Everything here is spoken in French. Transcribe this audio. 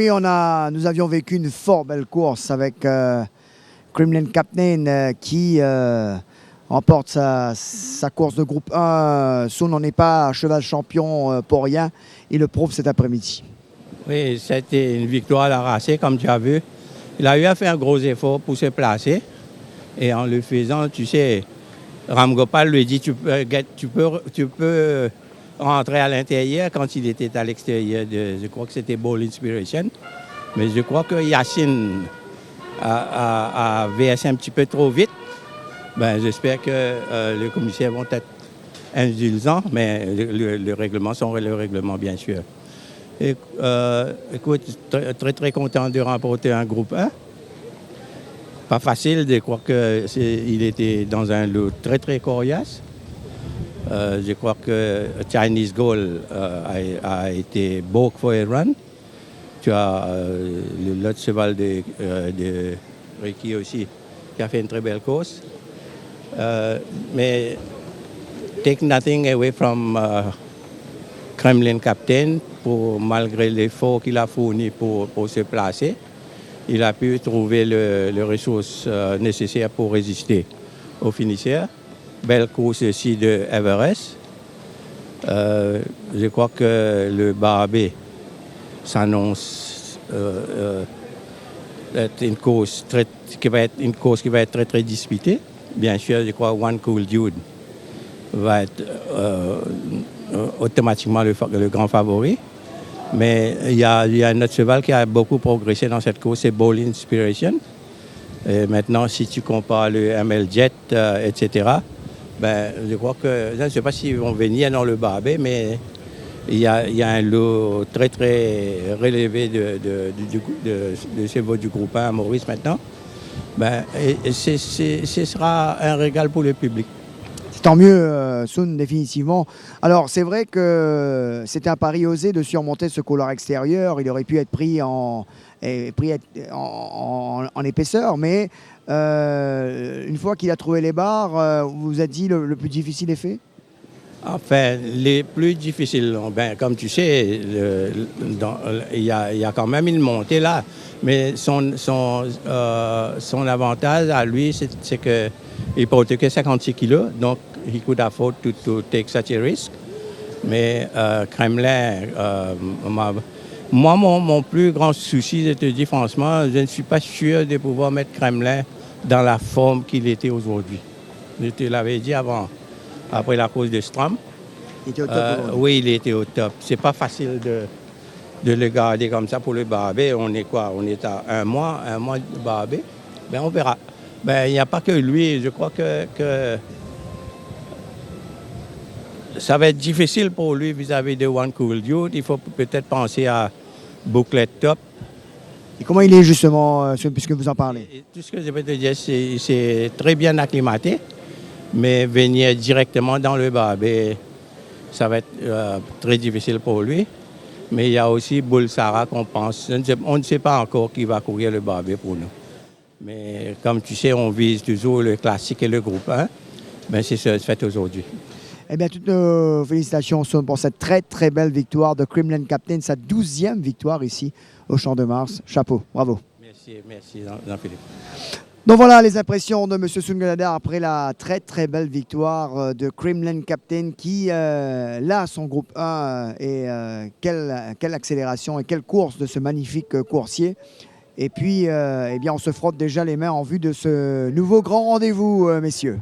Oui, nous avions vécu une fort belle course avec Kremlin Captain qui remporte sa course de groupe 1. Sun n'en est pas cheval champion pour rien. Il le prouve cet après-midi. Oui, c'était une victoire à l'arraché, comme tu as vu. Il a eu à faire un gros effort pour se placer. Et en le faisant, tu sais, Ram Gopal lui dit tu peux rentrer à l'intérieur quand il était à l'extérieur. Je crois que c'était Ball Inspiration. Mais je crois que Yacine a versé un petit peu trop vite. J'espère que les commissaires vont être indulgents, mais le règlement sont le règlement, bien sûr. Et, écoute, très, très content de remporter un groupe 1. Pas facile, je crois qu'il était dans un lot très, très coriace. Je crois que Chinese Goal a été beau for a run. Tu as l'autre cheval de Ricky aussi, qui a fait une très belle course. Mais take nothing away from Kremlin Captain, malgré l'effort qu'il a fourni pour se placer. Il a pu trouver les ressources nécessaires pour résister aux finisseurs. Belle course aussi de Everest. Je crois que le Barbé s'annonce être une course qui va être très, très disputée. Bien sûr, je crois que One Cool Dude va être automatiquement le grand favori. Mais il y a un autre cheval qui a beaucoup progressé dans cette course, c'est Ball Inspiration. Et maintenant, si tu compares le ML Jet, etc., je crois que, je ne sais pas s'ils vont venir dans le Barbé, mais il y a un lot très, très relevé de chevaux du groupe 1 à Maurice maintenant. Ce sera un régal pour le public. Tant mieux, Sun, définitivement. Alors, c'est vrai que c'était un pari osé de surmonter ce couloir extérieur. Il aurait pu être pris en épaisseur, mais une fois qu'il a trouvé les barres, vous a dit le plus difficile est fait? Enfin, les plus difficiles, comme tu sais, il y a quand même une montée là. Mais son avantage à lui, c'est qu'il porte que 56 kilos, donc he could afford to take such a risk. Mais Kremlin, moi, mon plus grand souci, je te dis franchement, je ne suis pas sûr de pouvoir mettre Kremlin dans la forme qu'il était aujourd'hui. Je te l'avais dit après la course de Stram. Il était au top. Oui, il était au top. C'est pas facile de le garder comme ça pour le Barbé. On est quoi? On est à un mois de Barbé. On verra. Il n'y a pas que lui. Je crois que ça va être difficile pour lui vis-à-vis de One Cool Dude. Il faut peut-être penser à Bouclet Top. Et comment il est justement, puisque vous en parlez? Tout ce que je peux te dire, c'est très bien acclimaté. Mais venir directement dans le Barbé, ça va être très difficile pour lui. Mais il y a aussi Bulsara qu'on pense. On ne sait pas encore qui va courir le Barbé pour nous. Mais comme tu sais, on vise toujours le classique et le groupe 1. C'est ce fait aujourd'hui. Eh bien, toutes nos félicitations pour cette très, très belle victoire de Kremlin Captain, sa 12e victoire ici au Champ de Mars. Chapeau, bravo. Merci Jean-Philippe. Donc voilà les impressions de M. Sun Gulladar après la très très belle victoire de Kremlin Captain qui, là, son groupe 1, et quelle accélération et quelle course de ce magnifique coursier. Et puis, eh bien, on se frotte déjà les mains en vue de ce nouveau grand rendez-vous, messieurs.